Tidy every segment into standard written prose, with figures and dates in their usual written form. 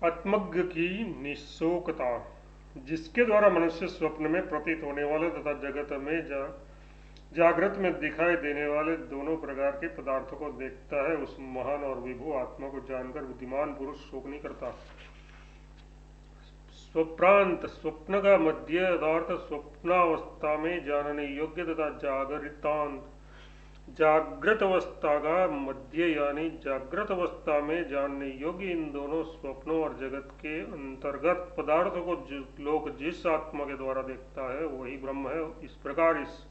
आत्मज्ञ की निःशोकता, जिसके द्वारा मनुष्य स्वप्न में प्रतीत होने वाले तथा जगत में जागृत में दिखाई देने वाले दोनों प्रकार के पदार्थों को देखता है, उस महान और विभु आत्मा को जानकर बुद्धिमान पुरुष शोक नहीं करता। स्वप्रांत, स्वप्न का मध्य यथार्थ स्वप्नावस्था में जानने योग्य तथा जागरितांत, जागृत अवस्था का मध्य यानी जागृत अवस्था में जानने योग्य, इन दोनों स्वप्नों और जगत के अंतर्गत पदार्थों को लोक जिस आत्मा के द्वारा देखता है वही ब्रह्म है। इस प्रकार इस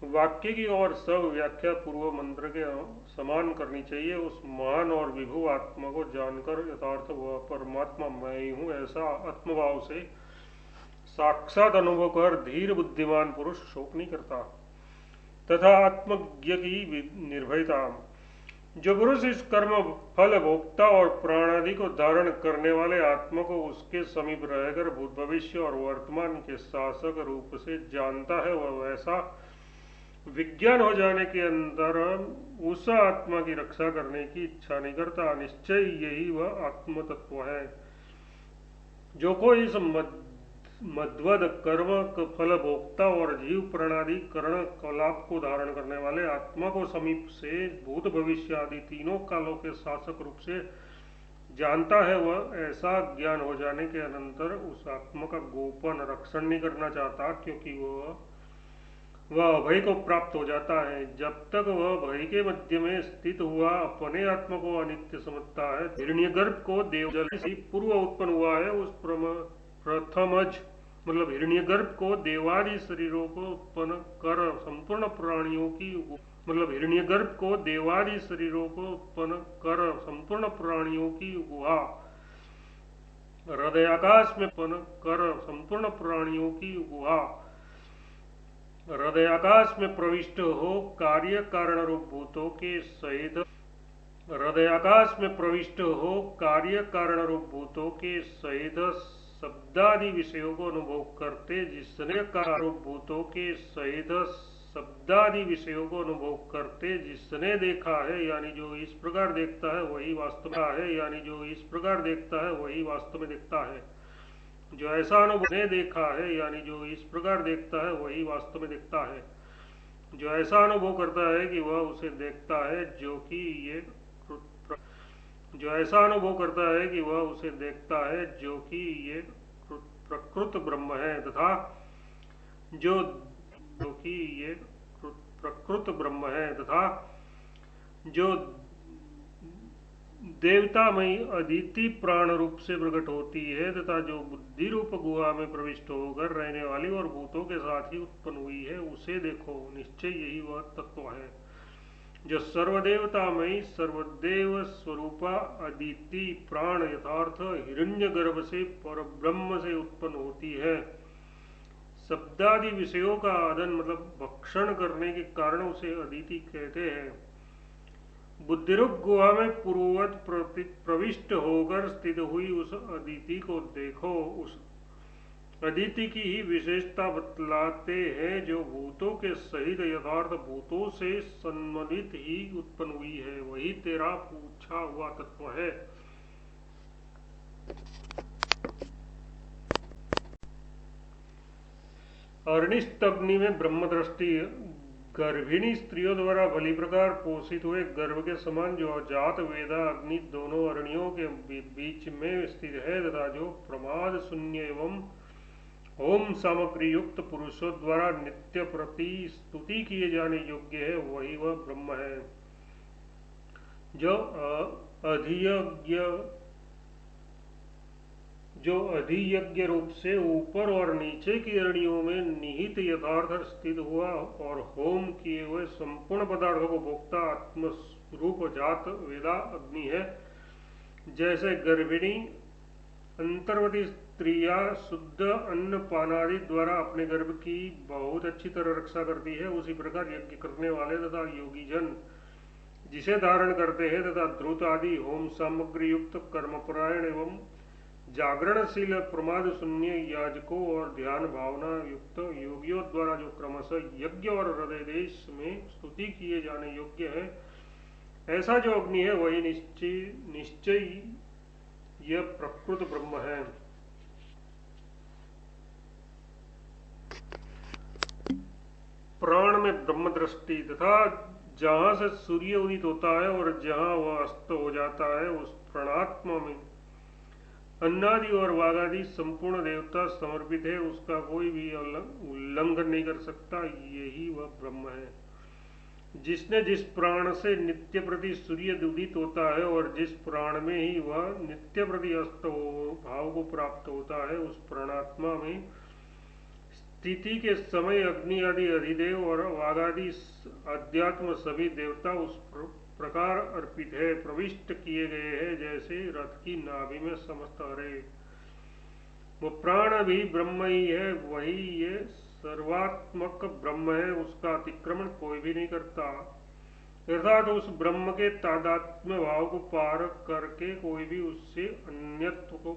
वाक्य की और सब व्याख्या पूर्व मंत्र के समान करनी चाहिए। उस महान और विभु आत्मा को जानकर यथार्थ वह परमात्मा मैं ही हूँ ऐसा आत्मभाव से साक्षात अनुभव कर धीर बुद्धिमान पुरुष शोक नहीं करता। तथा आत्मज्ञ की निर्भयता, जो पुरुष इस कर्म फल भोक्ता और प्राणादि को धारण करने वाले आत्मा को उसके समीप रहकर भूत भविष्य और वर्तमान के शासक रूप से जानता है, वह वैसा विज्ञान हो जाने के अंदर उस आत्मा की रक्षा करने की इच्छा नहीं करता। निश्चय यही वह आत्म तत्व है। जो कोई इस मध्वद कर्म फल भोक्ता और जीव प्रणादि करण कलाप को धारण करने वाले आत्मा को समीप से भूत भविष्य आदि तीनों कालों के शासक रूप से जानता है, वह ऐसा ज्ञान हो जाने के अनंतर उस आत्मा का गोपन रक्षण नहीं करना चाहता, क्योंकि वह अभय को प्राप्त हो जाता है। जब तक वह भय के मध्य में स्थित हुआ अपने आत्मा को अनित्य समझता है। हिरण्यगर्भ को देवजल से पूर्व उत्पन्न हुआ है, उस प्रथमज मतलब हिरण्यगर्भ को देवादि शरीरों को उत्पन्न कर संपूर्ण प्राणियों की हिरण्यगर्भ को देवादि शरीरों को उत्पन्न कर संपूर्ण प्राणियों की गुहा, हृदयाकाश में उत्पन्न कर संपूर्ण प्राणियों की गुहा, हृदयाकाश में प्रविष्ट हो कार्य कारण रूप भूतों के सहित, हृदयाकाश में प्रविष्ट हो कार्य कारण रूप भूतों के सहित शब्दादि विषयों को अनुभव करते, जिसने कारूप भूतों के सहित शब्दादि विषयों को अनुभव करते जिसने देखा है, यानी जो इस प्रकार देखता है वही वास्तव में है, यानी जो इस प्रकार देखता है वही वास्तव में दिखता है। जो ऐसा अनुभव ने देखा है, यानी जो इस प्रकार देखता है वही वास्तव में दिखता है। जो ऐसा अनुभव करता है कि वह उसे देखता है, जो ऐसा अनुभव करता है कि वह उसे देखता है जो कि ये प्रकृत ब्रह्म है, तथा जो कि ये प्रकृत ब्रह्म है, तथा जो देवतामयी अदिति प्राण रूप से प्रकट होती है, तथा जो बुद्धि रूप गुहा में प्रविष्ट होकर रहने वाली और भूतों के साथ ही उत्पन्न हुई है, उसे देखो। निश्चय यही वह तत्व है जो सर्वदेवतामयी सर्वदेव स्वरूपा अदिति प्राण यथार्थ हिरण्य गर्भ से परब्रह्म से उत्पन्न होती है। शब्दादि विषयों का आदन मतलब भक्षण करने के कारण उसे अदिति कहते हैं। बुद्धिरूप गुहा में पूर्ववत प्रविष्ट होकर स्थित हुई उस अदिति को देखो। उस अदिति की ही विशेषता बतलाते हैं, जो भूतों के सहित यथार्थ भूतों से संबंधित ही उत्पन्न हुई है, वही तेरा पूछा हुआ तत्व है। अनिष्ट अग्नि में ब्रह्म दृष्टि गर्भिणी स्त्रियों द्वारा भली प्रकार पोषित हुए गर्भ के समान जो अजात वेदा अग्नि दोनों अरणियों के बीच में स्थित है, तथा जो प्रमाद शून्य एवं होम सामग्री युक्त पुरुषों द्वारा नित्य प्रति स्तुति किए जाने योग्य है, वही वह ब्रह्म है। जो अधियज्ञ रूप से ऊपर और नीचे की अरणियों में निहित यथार्थ स्थित हुआ और होम किए हुए संपूर्ण पदार्थों को भोक्ता आत्मस्वरूप जात वेदा अग्नि है। जैसे गर्भिणी अंतर्वती स्त्रियां शुद्ध अन्न पानादि द्वारा अपने गर्भ की बहुत अच्छी तरह रक्षा करती है, उसी प्रकार यज्ञ करने वाले तथा योगी जन जिसे धारण करते हैं तथा द्रुत आदि होम सामग्री युक्त कर्मपरायण एवं जागरणशील प्रमाद शून्य याजकों और ध्यान भावना युक्त योगियों द्वारा जो क्रमशः यज्ञ और हृदय देश में स्तुति किए जाने योग्य है, ऐसा जो अग्नि है वही निश्चय यह प्रकृत ब्रह्म है। प्राण में ब्रह्म दृष्टि तथा जहां से सूर्य उदित होता है और जहां वह अस्त हो जाता है उस प्राणात्मा में अन्नादि और वागादि संपूर्ण देवता समर्पित है, उसका कोई भी उल्लंघन नहीं कर सकता। यही वह ब्रह्म है। जिसने जिस प्राण से नित्य प्रति सूर्य उदित होता है और जिस प्राण में ही वह नित्य प्रति अस्त भाव को प्राप्त होता है उस प्राणात्मा में स्थिति के समय अग्नि आदि अधिदेव और वागादि अध्यात्म सभी देवता उस प्रकार अर्पित है, प्रविष्ट किए गए हैं जैसे रथ की नाभि में समस्त हरे। वो प्राण भी ब्रह्म ही है, वही ये सर्वात्मक ब्रह्म है, उसका अतिक्रमण कोई भी नहीं करता। अर्थात उस ब्रह्म के तादात्म्य भाव को पार करके कोई भी उससे अन्यत्व को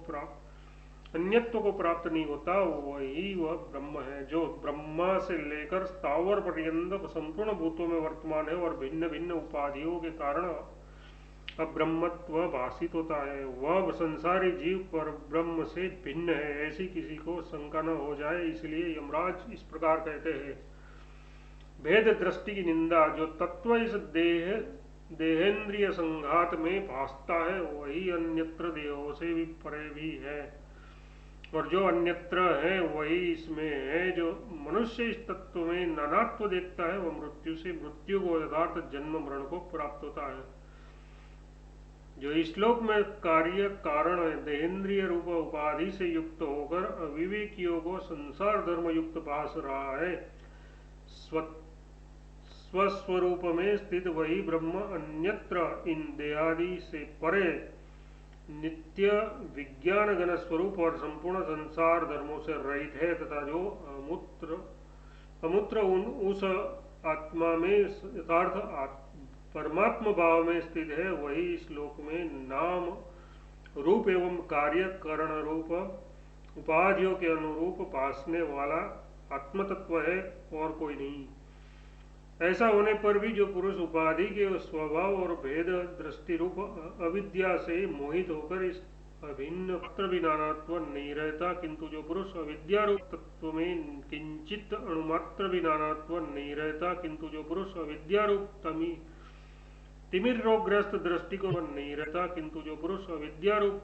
प्राप्त नहीं होता। वही वह ब्रह्म है जो ब्रह्मा से लेकर स्थावर पर्यंत संपूर्ण भूतों में वर्तमान है और भिन्न भिन्न उपाधियों के कारण अब्रह्मत्व भाषित होता है। वह संसारी जीव पर ब्रह्म से भिन्न है, ऐसी किसी को शंका न हो जाए, इसलिए यमराज इस प्रकार कहते हैं। भेद दृष्टि की निंदा। जो तत्व इस देहेंद्रिय संघात में भासता है वही अन्यत्र देहों से भी परे भी है, और जो अन्यत्र है वही इसमें है। जो मनुष्य इस तत्व में नानात्व देखता है वह मृत्यु से मृत्यु को यथार्थ जन्म मरण को प्राप्त होता है। जो इस श्लोक में कार्य कारण देहेंद्रिय रूप उपाधि से युक्त होकर अविवेकियों को संसार धर्म युक्त भास रहा है, स्वस्वरूप में स्थित वही ब्रह्म अन्यत्र इन देहादि से परे नित्य विज्ञान घन स्वरूप और संपूर्ण संसार धर्मों से रहित है, तथा जो अमूत्र उस आत्मा में यथार्थ परमात्मा भाव में स्थित है, वही श्लोक में नाम रूप एवं कार्य करण रूप उपाधियों के अनुरूप भासने वाला आत्मतत्व है और कोई नहीं। ऐसा होने पर भी जो पुरुष उपाधि के स्वभाव और भेद दृष्टि रूप अविद्या से मोहित होकर इस अभिन्न मात्र भी नानात्व नहीं रहता, किंतु जो पुरुष अविद्या रूप तत्व में किंचित अणुमात्र भी नानात्व नहीं रहता, किंतु जो पुरुष अविद्या रूप तिमिर रोगग्रस्त दृष्टि को नहीं रहता, किंतु जो पुरुष अविद्या रूप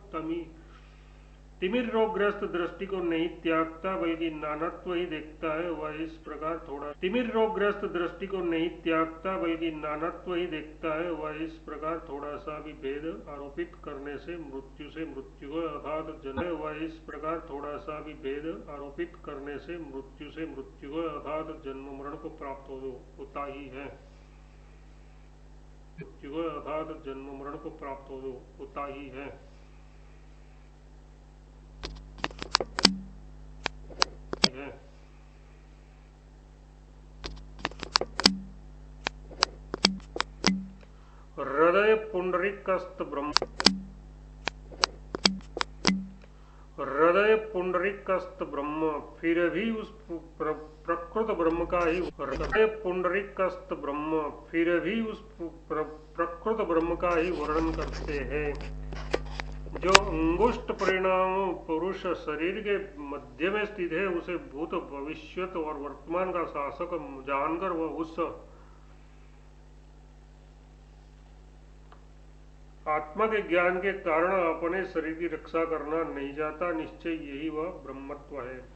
तिमिर रोगग्रस्त दृष्टि को नहीं त्यागता बल्कि नानात्व ही देखता है, वह इस प्रकार थोड़ा तिमिर रोगग्रस्त दृष्टि को नहीं त्यागता बल्कि नानात्व ही देखता है, वह इस प्रकार थोड़ा सा भी भेद आरोपित करने से मृत्यु को अर्थात जन्म वह इस प्रकार थोड़ा सा भी भेद आरोपित करने से मृत्यु को अर्थात जन्म मरण को प्राप्त होता ही है। मृत्यु को अर्थात जन्म मरण को प्राप्त होता ही है। हृदय पुंडरीकस्त ब्रह्म फिर भी उस प्रकृत ब्रह्म का ही प्रकृत ब्रह्म का ही वर्णन करते हैं। जो अंगुष्ठ परिणाम पुरुष शरीर के मध्य में स्थित है उसे भूत भविष्यत और वर्तमान का शासक जानकर वह उस आत्मा के ज्ञान के कारण अपने शरीर की रक्षा करना नहीं चाहता। निश्चय यही वह ब्रह्मत्व है।